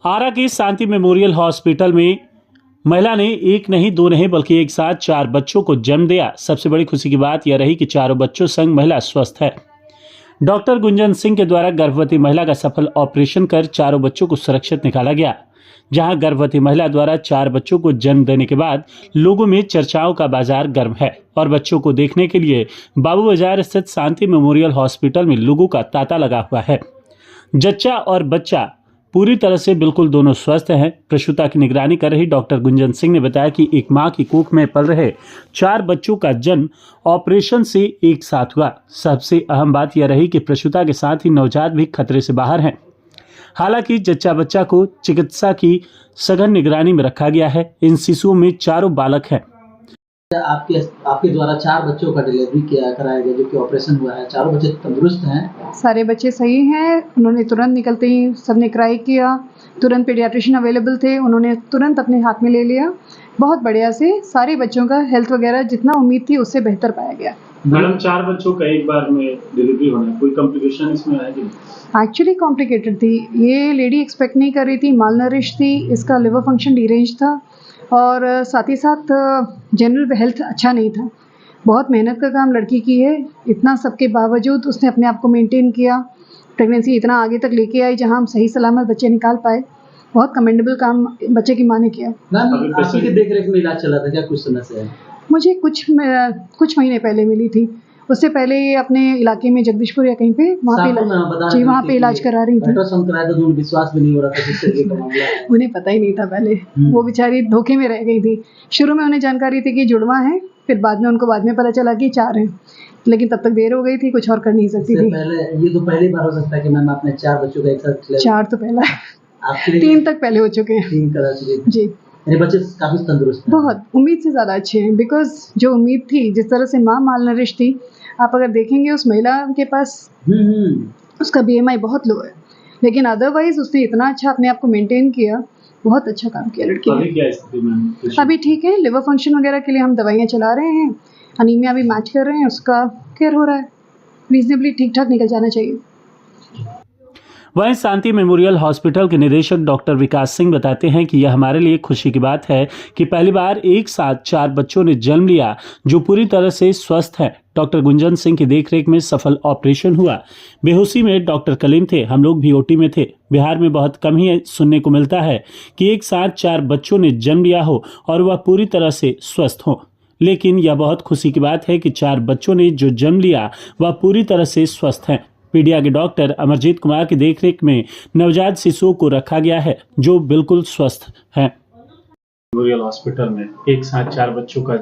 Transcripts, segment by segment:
आरा के शांति memorial hospital में महिला ने एक नहीं दो नहीं बल्कि एक साथ 4 बच्चों को जन्म दिया। सबसे बड़ी खुशी की बात यह रही कि चारों बच्चों संग महिला स्वस्थ है। डॉक्टर गुंजन सिंह के द्वारा गर्भवती महिला का सफल ऑपरेशन कर चारों बच्चों को सुरक्षित निकाला गया। जहां गर्भवती महिला द्वारा 4 बच्चों को जन्म देने के बाद लोगों में चर्चाओं का बाजार गर्म है और बच्चों को देखने के लिए बाबू बाजार स्थित शांति मेमोरियल हॉस्पिटल में लोगों का तांता लगा हुआ है। जच्चा और बच्चा पूरी तरह से बिल्कुल दोनों स्वस्थ हैं। प्रसूता की निगरानी कर रही डॉक्टर गुंजन सिंह ने बताया कि एक मां की कोख में पल रहे 4 बच्चों का जन्म ऑपरेशन से एक साथ हुआ। सबसे अहम बात यह रही कि प्रसूता के साथ ही नवजात भी खतरे से बाहर हैं। हालांकि जच्चा बच्चा को चिकित्सा की सघन निगरानी में रखा गया है। इन शिशुओं में चारों बालक हैं। आपके द्वारा 4 बच्चों का डिलीवरी कराया गया, जो कि ऑपरेशन हुआ है। चारों बच्चे तंदुरुस्त हैं, सारे बच्चे सही हैं। उन्होंने तुरंत निकलते ही सबने क्राई किया, तुरंत पीडियाट्रिशियन अवेलेबल थे, उन्होंने तुरंत अपने हाथ में ले लिया। बहुत बढ़िया से सारे बच्चों का हेल्थ वगैरह जितना उम्मीद थी उससे बेहतर पाया गया। मैडम 4 बच्चों का एक बार में डिलीवरी होना, कोई कॉम्प्लिकेशन इसमें आया कि? एक्चुअली कॉम्प्लिकेटेड थी। ये लेडी एक्सपेक्ट नहीं कर रही थी, मालनरिश थी, इसका लिवर फंक्शन डिरेंज था और साथ ही साथ जनरल हेल्थ अच्छा नहीं था। बहुत मेहनत का काम लड़की की है। इतना सबके बावजूद उसने अपने आप को मेंटेन किया, प्रेगनेंसी इतना आगे तक लेके आई जहां हम सही सलामत बच्चे निकाल पाए। बहुत कमेंडेबल काम बच्चे की माँ ने किया। आपकी के देख-रेख में इलाज चला था क्या कुछ समय से? मुझे कुछ महीने पहले मिली थी। उससे पहले ये अपने इलाके में जगदीशपुर या कहीं पे वहाँ पे इलाज करा रही थी। अल्ट्रासाउंड कराया तो विश्वास भी नहीं हो रहा था किससे ये मामला है। उन्हें पता ही नहीं था पहले। वो बेचारी धोखे में रह गई थी। शुरू में उन्हें जानकारी थी कि जुड़वा है, फिर बाद में पता चला कि 4 हैं, लेकिन तब तक देर हो गई थी, कुछ और कर नहीं सकती थी। पहले ये तो पहली बार हो सकता है कि मैम आपने 4 बच्चों का एक साथ 4 तो पहला है, 3 तक पहले हो चुके हैं। 3 करा चुके जी। मेरे बच्चे काफी तंदुरुस्त हैं। बहुत उम्मीद से ज़्यादा अच्छे हैं, बिकॉज जो उम्मीद थी, जिस तरह से माँ मालनरिश थी, आप अगर देखेंगे उस महिला के पास उसका BMI बहुत लो है, लेकिन अदरवाइज उसने इतना अच्छा अपने आप को मेंटेन किया। बहुत अच्छा काम किया लड़की ने। अभी क्या स्थिति मैम? अभी ठीक है। लिवर फंक्शन वगैरह के लिए हम दवाइयाँ चला रहे हैं, अनीमिया भी मैच कर रहे हैं, उसका केयर हो रहा है। रीजनेबली ठीक ठाक निकल जाना चाहिए। वहीं शांति मेमोरियल हॉस्पिटल के निदेशक डॉक्टर विकास सिंह बताते हैं कि यह हमारे लिए खुशी की बात है कि पहली बार एक साथ 4 बच्चों ने जन्म लिया जो पूरी तरह से स्वस्थ हैं। डॉक्टर गुंजन सिंह की देखरेख में सफल ऑपरेशन हुआ। बेहोशी में डॉक्टर कलीम थे, हम लोग भी OT में थे। बिहार में बहुत कम ही सुनने को मिलता है कि एक साथ 4 बच्चों ने जन्म लिया हो और वह पूरी तरह से स्वस्थ हो, लेकिन यह बहुत खुशी की बात है कि 4 बच्चों ने जो जन्म लिया वह पूरी तरह से स्वस्थ हैं। पीडिया के डॉक्टर अमरजीत कुमार की देखरेख में नवजात शिशुओं को रखा गया है जो बिल्कुल स्वस्थ हैं। मेमोरियल हॉस्पिटल में एक साथ 4 बच्चों का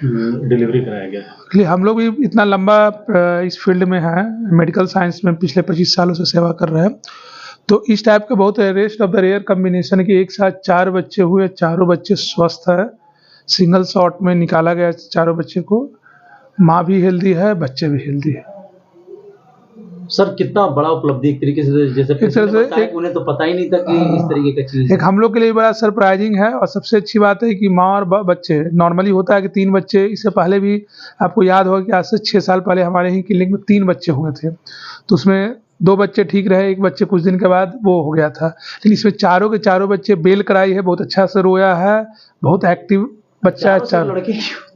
डिलीवरी कराया गया है। हम लोग भी इतना लंबा इस फील्ड में हैं, मेडिकल साइंस में पिछले 25 सालों से सेवा कर रहे हैं, तो इस टाइप के बहुत rest of the rare combination की एक साथ 4 बच्चे हुए, चारों बच्चे स्वस्थ है। सिंगल शॉट में निकाला गया चारों बच्चे को। माँ भी हेल्दी है, बच्चे भी हेल्दी है। सर कितना बड़ा उपलब्धि एक तरीके से, जैसे उन्हें तो पता ही नहीं था कि इस तरीके का चीज एक हम लोग के लिए बड़ा सरप्राइजिंग है। और सबसे अच्छी बात है कि माँ और बच्चे, नॉर्मली होता है कि 3 बच्चे, इससे पहले भी आपको याद होगा कि आज से 6 साल पहले हमारे ही क्लिनिक में 3 बच्चे हुए थे, तो उसमें 2 बच्चे ठीक रहे, एक बच्चे कुछ दिन के बाद वो हो गया था। लेकिन इसमें चारों के चारों बच्चे बेल कराई है, बहुत अच्छा से रोया है, बहुत एक्टिव बच्चा है।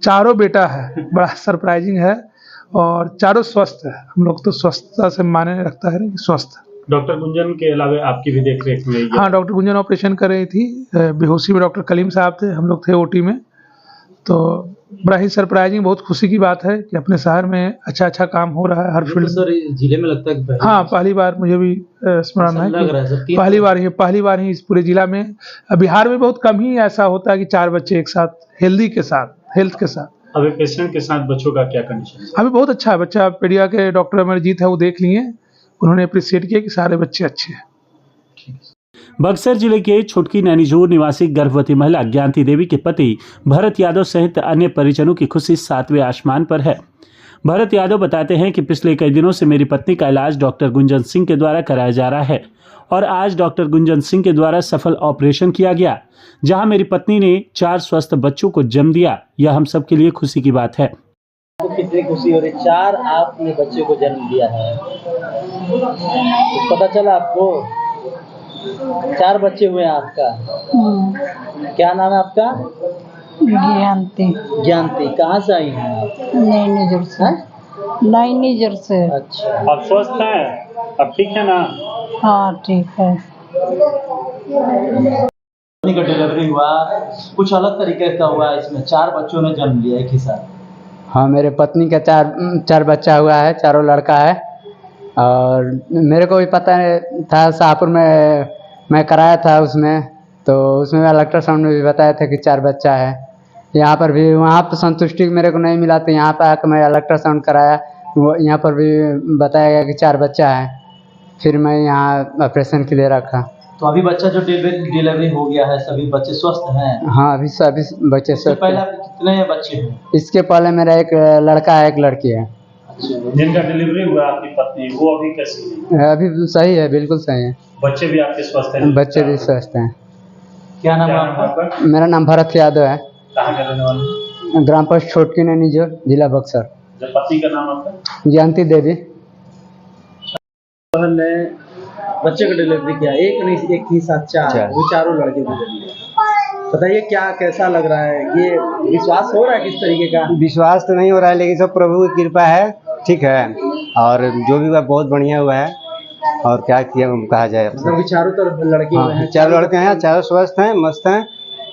चारों बेटा है, बड़ा सरप्राइजिंग है और चारों स्वस्थ है। हम लोग तो स्वस्थता से माने रखता है कि स्वस्थ है। डॉक्टर गुंजन के अलावा आपकी भी देखरेख में? हाँ, डॉक्टर गुंजन ऑपरेशन कर रही थी। बेहोशी में डॉक्टर कलीम साहब थे, हम लोग थे OT में। तो बड़ा ही सरप्राइजिंग, बहुत खुशी की बात है कि अपने शहर में अच्छा काम हो रहा है हर फील्ड। सर जिले में लगता है हाँ, पहली बार मुझे भी स्मरण है कि पहली बार ही इस पूरे जिला में। बिहार में बहुत कम ही ऐसा होता है कि 4 बच्चे एक साथ हेल्थ के साथ। अभी पेशेंट के साथ बच्चों का क्या कंडीशन है? अभी बहुत अच्छा है बच्चा। पीडिया के डॉक्टर अमरजीत है, वो देख लिए, उन्होंने अप्रिशिएट किया कि सारे बच्चे अच्छे हैं। बक्सर जिले के छुटकी नैनीजोर निवासी गर्भवती महिला ज्ञानती देवी के पति भरत यादव सहित अन्य परिजनों की खुशी 7वें आसमान पर है। भरत यादव बताते हैं कि पिछले कई दिनों से मेरी पत्नी का इलाज डॉक्टर गुंजन सिंह के द्वारा कराया जा रहा है और आज डॉक्टर गुंजन सिंह के द्वारा सफल ऑपरेशन किया गया, जहां मेरी पत्नी ने 4 स्वस्थ बच्चों को जन्म दिया। यह हम सब के लिए खुशी की बात है। तो कितनी खुशी हो रही, 4 आपने बच्चों को जन्म दिया है, तो पता चला आपको? 4 बच्चे हुए हैं आपका, क्या नाम है आपका? ज्ञानती ज्ञानती। कहाँ से आई हैं आप? नैनीजर से। नैनीजर से। अच्छा, अब स्वस्थ हैं, अब ठीक है ना? हाँ ठीक है। का डिलीवरी हुआ, कुछ अलग तरीके का हुआ इसमें, 4 बच्चों ने जन्म लिया एक ही साथ। हाँ, मेरे पत्नी का चार बच्चा हुआ है, चारों लड़का है। और मेरे को भी पता नहीं था, शाहपुर में मैं कराया था उसमें, तो उसमें अल्ट्रासाउंड में भी बताया था कि 4 बच्चा है। यहाँ पर भी, वहाँ पर संतुष्टि मेरे को नहीं मिला, तो यहाँ पर आकर मैं अल्ट्रासाउंड कराया, वो यहाँ पर भी बताया गया कि 4 बच्चा है। फिर मैं यहाँ ऑपरेशन के लिए रखा। तो अभी बच्चा जो डिलीवरी हो गया है, सभी बच्चे स्वस्थ हैं? हाँ, अभी सभी बच्चे इससे स्वस्थ पहले हैं। आपके कितने बच्चे हैं? इसके पहले मेरा एक लड़का है, एक लड़की है। जिनका डिलीवरी हुआ आपकी पत्नी, वो अभी कैसी है? अभी सही है, बिल्कुल सही है। बच्चे भी आपके स्वस्थ हैं? बच्चे भी स्वस्थ हैं। क्या नाम है आपका? मेरा नाम भरत यादव है, कहाँ के रहने वाले? ग्राम पोस्ट छोटकी नैनीजोर, जिला बक्सर। जब पत्नी का नाम आपका? ज्ञानती देवी। ने बच्चे का डिलीवरी किया, एक नहीं एक ही साथ 4, वो चारों लड़के गुजर गए। बताइए क्या कैसा लग रहा है, ये विश्वास हो रहा है किस तरीके का? विश्वास तो नहीं हो रहा है, लेकिन सब प्रभु की कृपा है, ठीक है। और जो भी हुआ बहुत बढ़िया हुआ है, और क्या किया कहा जाए। मतलब कि चारों तरफ लड़के हुए हैं? 4 लड़के हैं, चारों स्वस्थ हैं, मस्त हैं।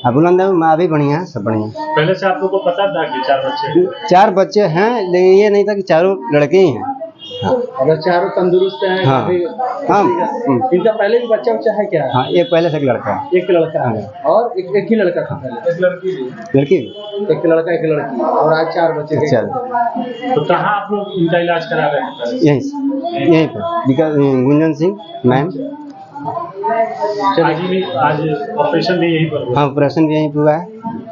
अब बुलंद है, माँ भी बढ़िया है, सब बढ़िया। पहले से आप लोगों को पता था कि 4 बच्चे हैं? 4 बच्चे हैं, लेकिन ये नहीं था कि चारों लड़के ही हैं। अगर चारों तंदुरुस्त हैं? हाँ। हाँ। इनका पहले भी बच्चा है क्या? हाँ, ये पहले से एक लड़का है। एक लड़का है और एक ही लड़का था पहले? एक लड़की। एक लड़का एक लड़की, और आज 4 बच्चे। तो कहाँ आप लोग इनका इलाज करा रहे हैं? यहीं पर गुंजन सिंह मैम। आज ऑपरेशन भी यहीं पर हुआ? हाँ, ऑपरेशन भी यहीं पर हुआ है।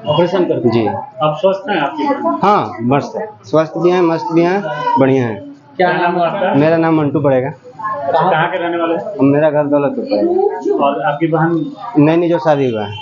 ऑपरेशन कर जी। आप स्वस्थ हैं आपकी? हाँ, मस्त है, स्वस्थ भी हैं, मस्त भी हैं, बढ़िया हैं। क्या नाम है आपका? मेरा नाम मंटू पड़ेगा। कहाँ के रहने वाले हैं? मेरा घर दौलतपुर पड़ेगा। और आपकी बहन? नैनी जो शादी हुआ है।